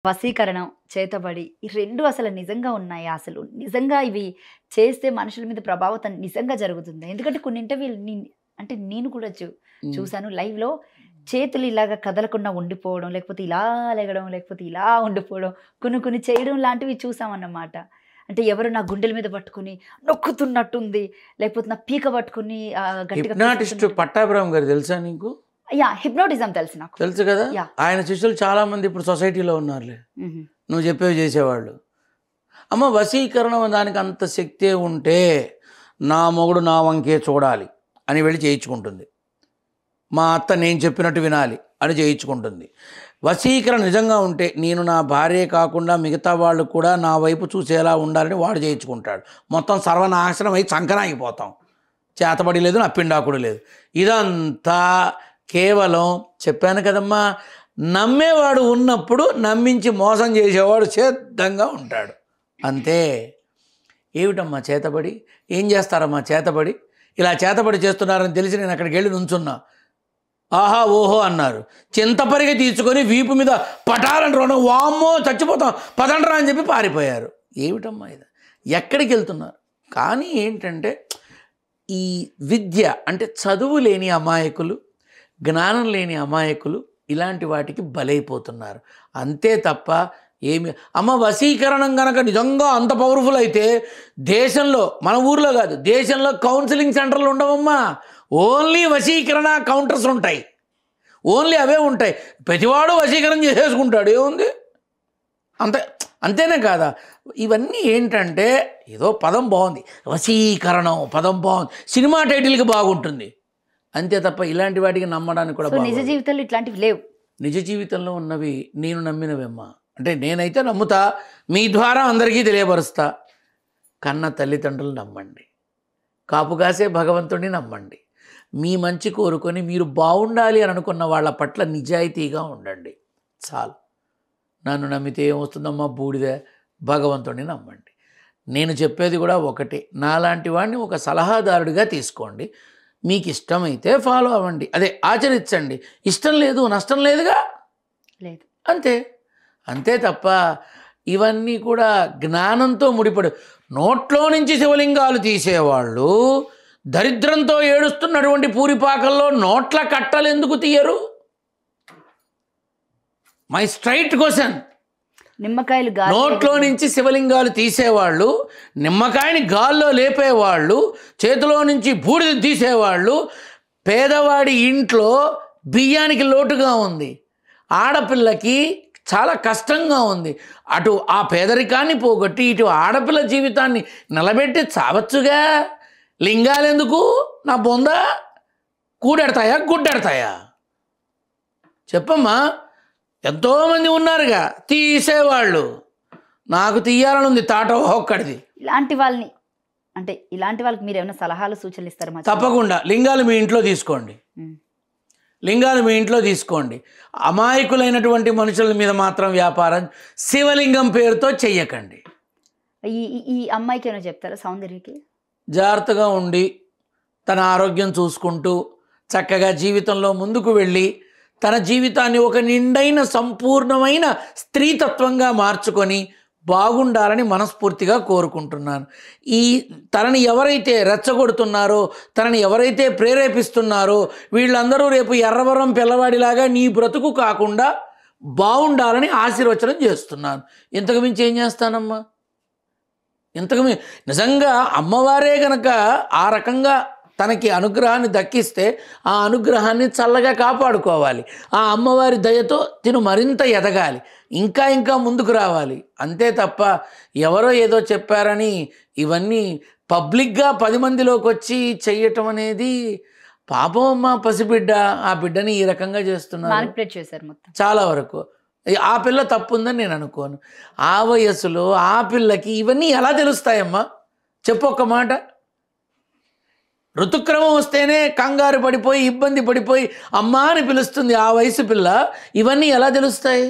వశీకరణం, చేతబడి ఈ 2 అసలు నిజంగా ఉన్నాయా అసలు? నిజంగా ఇవి చేస్తే మనుషుల మీద ప్రభావితం నిజంగా జరుగుతుందా? ఎందుకంటే కొన్ని ఇంటర్వ్యూలు అంటే నేను కూడా హ్మ్. చూసాను లైవ్‌లో చేతులు ఇలాగ కదలకుండా ఉండిపోవడం, లేకపోతే ఇలా లెగడం, లేకపోతే ఇలా ఉండిపోవడం, కొన్ని కొన్ని చేయడం లాంటివి చూసామన్నమాట. అంటే ఎవరో నా గుండెల మీద పట్టుకొని నొక్కుతున్నట్టుంది. లేకపోతే నా పీక పట్టుకొని గట్టిగా హిప్నాటిస్ట్ పీకుతున్నట్టు. పట్టాభిరామ్ గారు తెలుసా నీకు? యాహ్! హిప్నోటిజం తెలుసు నాకు. తెలుసు కదా! యాహ్! ఆయన శిష్యులు చాలా మంది ఇప్పుడు సొసైటీలో ఉన్నారులే. హుహు. నువ్వు చెప్పేవి చేసేవాళ్ళు. అమ్మ వశీకరణం దానికి అంత శక్తే ఉంటే నా మొగుడు నా వంకే చూడాలి అని వెళ్ళి చేయించుకుంటుంది. మా అత్త నేను చెప్పినట్టు వినాలి అని చేయించుకుంటుంది. వశీకరణ నిజంగా ఉంటే నేను నా భార్యే కాకుండా మిగతా వాళ్ళు కూడా నా వైపు చూసేలా ఉండాలని వాడు చేయించుకుంటాడు. మొత్తం సర్వనాశనం అయి చంకనాగిపోతాం. చేతబడి లేదు, నప్పిండాకుడు లేదు. ఇదంతా కేవలం చెప్పాను కదమ్మా, నమ్మేవాడు ఉన్నప్పుడు నమ్మించి మోసం చేసేవాడు సిద్ధంగా ఉంటాడు. అంతే. ఏమిటమ్మా చేతబడి? ఏం చేస్తారమ్మా చేతబడి? ఇలా చేతబడి చేస్తున్నారని తెలిసి నేను అక్కడికి వెళ్ళి నుంచున్నా. ఆహా ఓహో అన్నారు. చింతపరిగ తీసుకొని వీపు మీద పటాలని రుణం, వామ్మో చచ్చిపోతాం పదండ్రా అని చెప్పి పారిపోయారు. ఏమిటమ్మా ఇది? ఎక్కడికి వెళ్తున్నారు? కానీ ఏంటంటే ఈ విద్య అంటే చదువు లేని అమాయకులు, జ్ఞానం లేని అమాయకులు ఇలాంటి వాటికి బలైపోతున్నారు. అంతే తప్ప ఏమి అమ్మ వశీకరణం కనుక నిజంగా అంత పవర్ఫుల్ అయితే దేశంలో, మన ఊర్లో కాదు దేశంలో కౌన్సిలింగ్ సెంటర్లు ఉండవమ్మా. ఓన్లీ వశీకరణ కౌంటర్స్ ఉంటాయి. ఓన్లీ అవే ఉంటాయి. ప్రతివాడు వశీకరణ చేసేసుకుంటాడు. ఏముంది? అంతేనే కాదా? ఇవన్నీ ఏంటంటే ఏదో పదం బాగుంది, వశీకరణం పదం బాగుంది, సినిమా టైటిల్కి బాగుంటుంది అంతే తప్ప ఇలాంటి వాటికి నమ్మడానికి కూడా నిజ జీవితంలో ఇట్లాంటివి లేవు. నిజ జీవితంలో ఉన్నవి నేను నమ్మినవేమ్మా. అంటే నేనైతే నమ్ముతా, మీ ద్వారా అందరికీ తెలియపరుస్తా. కన్న తల్లిదండ్రులు నమ్మండి, కాపు కాసే భగవంతుడిని నమ్మండి, మీ మంచి కోరుకొని మీరు బాగుండాలి అని అనుకున్న వాళ్ళ పట్ల నిజాయితీగా ఉండండి చాలు. నన్ను నమ్మితే ఏమొస్తుందమ్మా బూడిదే. భగవంతుడిని నమ్మండి. నేను చెప్పేది కూడా ఒకటే, నాలాంటి వాడిని ఒక సలహాదారుడిగా తీసుకోండి. మీకు ఇష్టమైతే ఫాలో అవ్వండి, అదే ఆచరించండి. ఇష్టం లేదు నష్టం లేదుగా, లేదు. అంతే తప్ప ఇవన్నీ కూడా జ్ఞానంతో ముడిపడి నోట్లో నుంచి శివలింగాలు తీసేవాళ్ళు దరిద్రంతో ఏడుస్తున్నటువంటి పూరిపాకల్లో నోట్ల కట్టలు ఎందుకు తీయరు? My straight question. నిమ్మకాయలు నోట్లో నుంచి శివలింగాలు తీసేవాళ్ళు, నిమ్మకాయని గాల్లో లేపేవాళ్ళు, చేతిలో నుంచి బూడిద తీసేవాళ్ళు, పేదవాడి ఇంట్లో బియ్యానికి లోటుగా ఉంది, ఆడపిల్లకి చాలా కష్టంగా ఉంది, అటు ఆ పేదరికాన్ని పోగొట్టి ఇటు ఆడపిల్ల జీవితాన్ని నిలబెట్టి చావచ్చుగా. లింగాలెందుకు నా బొంద? కూడెడతాయా గుడ్డెడతాయా? చెప్పమ్మా. ఎంతోమంది ఉన్నారుగా తీసేవాళ్ళు. నాకు తీయాలని ఉంది తాట ఒక్కడిది. ఇలాంటి వాళ్ళకి మీరు ఏమైనా సలహాలు సూచనలు ఇస్తారా? తప్పకుండా. లింగాలు మీ ఇంట్లో తీసుకోండి, లింగాలు మీ ఇంట్లో తీసుకోండి. అమాయకులైనటువంటి మనుషుల మీద మాత్రం వ్యాపారం శివలింగం పేరుతో చెయ్యకండి. ఈ అమ్మాయికి ఏమైనా చెప్తారా? సౌందర్యకి జాగ్రత్తగా ఉండి తన ఆరోగ్యం చూసుకుంటూ చక్కగా జీవితంలో ముందుకు వెళ్ళి తన జీవితాన్ని ఒక నిండైన సంపూర్ణమైన స్త్రీతత్వంగా మార్చుకొని బాగుండాలని మనస్ఫూర్తిగా కోరుకుంటున్నాను. తనని ఎవరైతే రెచ్చగొడుతున్నారో, తనని ఎవరైతే ప్రేరేపిస్తున్నారో వీళ్ళందరూ రేపు ఎర్రవరం పిల్లవాడిలాగా నీ బ్రతుకు కాకుండా బాగుండాలని ఆశీర్వచనం చేస్తున్నాను. ఇంతకు మించి ఏం చేస్తానమ్మా? నిజంగా అమ్మవారే గనక ఆ రకంగా తనకి అనుగ్రహాన్ని దక్కిస్తే ఆ అనుగ్రహాన్ని చల్లగా కాపాడుకోవాలి. ఆ అమ్మవారి దయతో తిను మరింత ఎదగాలి, ఇంకా ఇంకా ముందుకు రావాలి. అంతే తప్ప ఎవరో ఏదో చెప్పారని ఇవన్నీ పబ్లిక్గా 10 మందిలోకి వచ్చి చెయ్యటం అనేది పాపం అమ్మ. పసిబిడ్డ, ఆ బిడ్డని ఈ రకంగా చేస్తున్నారు చాలా వరకు. ఆ పిల్ల తప్పు ఉందని నేను అనుకోను. ఆ వయస్సులో ఆ పిల్లకి ఇవన్నీ ఎలా తెలుస్తాయమ్మా? చెప్పు ఒక్క మాట. ఋతుక్రమం వస్తేనే కంగారు పడిపోయి ఇబ్బంది పడిపోయి అమ్మా అని పిలుస్తుంది ఆ వయసు పిల్ల. ఇవన్నీ ఎలా తెలుస్తాయి?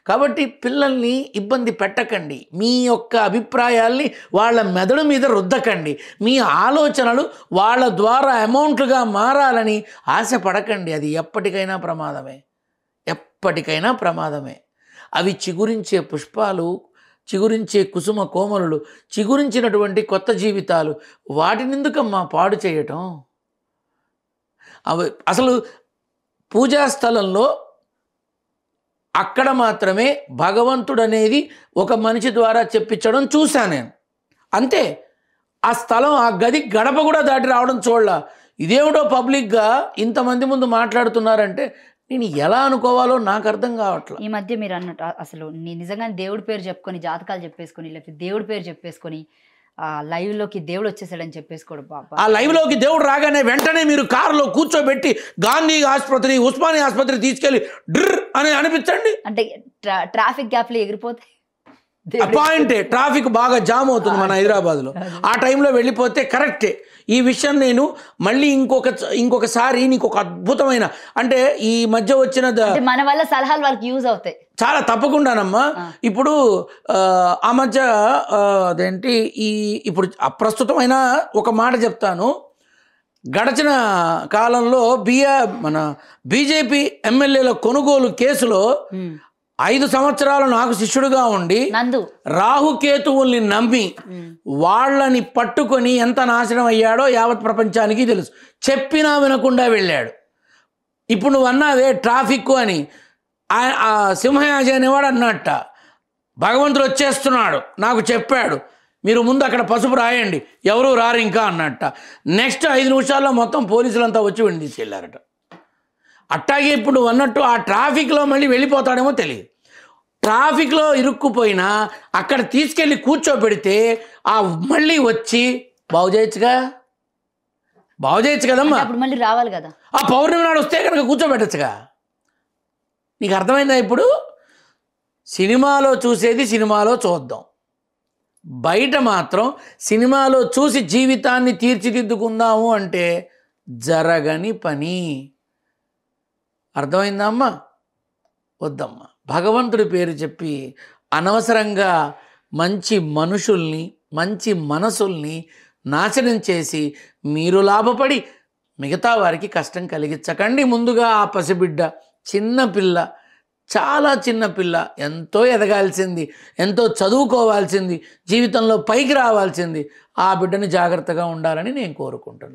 కాబట్టి పిల్లల్ని ఇబ్బంది పెట్టకండి. మీ యొక్క అభిప్రాయాల్ని వాళ్ళ మెదడు మీద రుద్దకండి. మీ ఆలోచనలు వాళ్ళ ద్వారా అమౌంట్లుగా మారాలని ఆశపడకండి. అది ఎప్పటికైనా ప్రమాదమే. అవి చిగురించే పుష్పాలు, చిగురించే కుసుమ కోమలులు, చిగురించినటువంటి కొత్త జీవితాలు, వాటినెందుకమ్మా పాడు చేయటం? అవి అసలు పూజా స్థలంలో అక్కడ మాత్రమే భగవంతుడు అనేది ఒక మనిషి ద్వారా చెప్పించడం చూశాను నేను, అంతే. ఆ స్థలం, ఆ గది గడప కూడా దాటి రావడం చూడలా. ఇదేమిటో పబ్లిక్గా ఇంతమంది ముందు మాట్లాడుతున్నారంటే నేను ఎలా అనుకోవాలో నాకు అర్థం కావట్లేదు. ఈ మధ్య మీరు అన్నట్టు అసలు నిజంగానే దేవుడి పేరు చెప్పుకొని, జాతకాలు చెప్పేసుకొని, లేకపోతే దేవుడి పేరు చెప్పేసుకొని లైవ్లోకి దేవుడు వచ్చేసాడని చెప్పేసుకోడు బాబా. ఆ లైవ్లోకి దేవుడు రాగానే వెంటనే మీరు కారులో కూర్చోబెట్టి గాంధీ ఆసుపత్రి, ఉస్మానియా ఆసుపత్రి తీసుకెళ్ళి డ్ర్ అని అనిపించండి. అంటే ట్రాఫిక్ గ్యాప్లు ఎగిరిపోతే పాయింటే, ట్రాఫిక్ బాగా జామ్ అవుతుంది మన హైదరాబాద్లో. ఆ టైంలో వెళ్ళిపోతే కరెక్టే. ఈ విషయం నేను మళ్ళీ ఇంకొకసారి నీకు ఒక అద్భుతమైన, అంటే ఈ మధ్య వచ్చిన మన వల్ల సలహాలు వాళ్ళకి యూజ్ అవుతాయి చాలా తప్పకుండానమ్మా. ఇప్పుడు ఆ మధ్య అదేంటి ఇప్పుడు అప్రస్తుతమైన ఒక మాట చెప్తాను. గడచిన కాలంలో మన బీజేపీ ఎమ్మెల్యేల కొనుగోలు కేసులో 5 సంవత్సరాలు నాకు శిష్యుడుగా ఉండి రాహుకేతువుల్ని నమ్మి వాళ్ళని పట్టుకొని ఎంత నాశనం అయ్యాడో యావత్ ప్రపంచానికి తెలుసు. చెప్పినా వినకుండా వెళ్ళాడు. ఇప్పుడు నువ్వు అన్నావే ట్రాఫిక్ అని, ఆ సింహయాజి అనేవాడు అన్నట్ట, భగవంతుడు వచ్చేస్తున్నాడు నాకు చెప్పాడు, మీరు ముందు అక్కడ పసుపు రాయండి, ఎవరు రారు ఇంకా అన్నట్ట. నెక్స్ట్ 5 నిమిషాల్లో మొత్తం పోలీసులంతా వచ్చి వెళ్ళి తీసుకెళ్ళారట. అట్టాగే ఇప్పుడు నువ్వు అన్నట్టు ఆ ట్రాఫిక్లో మళ్ళీ వెళ్ళిపోతాడేమో తెలియదు. ట్రాఫిక్లో ఇరుక్కుపోయినా అక్కడ తీసుకెళ్ళి కూర్చోబెడితే మళ్ళీ వచ్చి బాగు చేయొచ్చు కదమ్మా. మళ్ళీ రావాలి కదా, ఆ పౌర్ణమి నాడు వస్తే కనుక కూర్చోబెట్టచ్చుగా. నీకు అర్థమైందా? ఇప్పుడు సినిమాలో చూసేది సినిమాలో చూద్దాం, బయట మాత్రం సినిమాలో చూసి జీవితాన్ని తీర్చిదిద్దుకుందాము అంటే జరగని పని. అర్థమైందా అమ్మా? వద్దమ్మా. భగవంతుడి పేరు చెప్పి అనవసరంగా మంచి మనుషుల్ని, మంచి మనసుల్ని నాశనం చేసి మీరు లాభపడి మిగతా వారికి కష్టం కలిగించకండి. ముందుగా ఆ పసిబిడ్డ, చిన్నపిల్ల, చాలా చిన్నపిల్ల, ఎంతో ఎదగాల్సింది, ఎంతో చదువుకోవాల్సింది, జీవితంలో పైకి రావాల్సింది, ఆ బిడ్డని జాగ్రత్తగా ఉండాలని నేను కోరుకుంటున్నాను.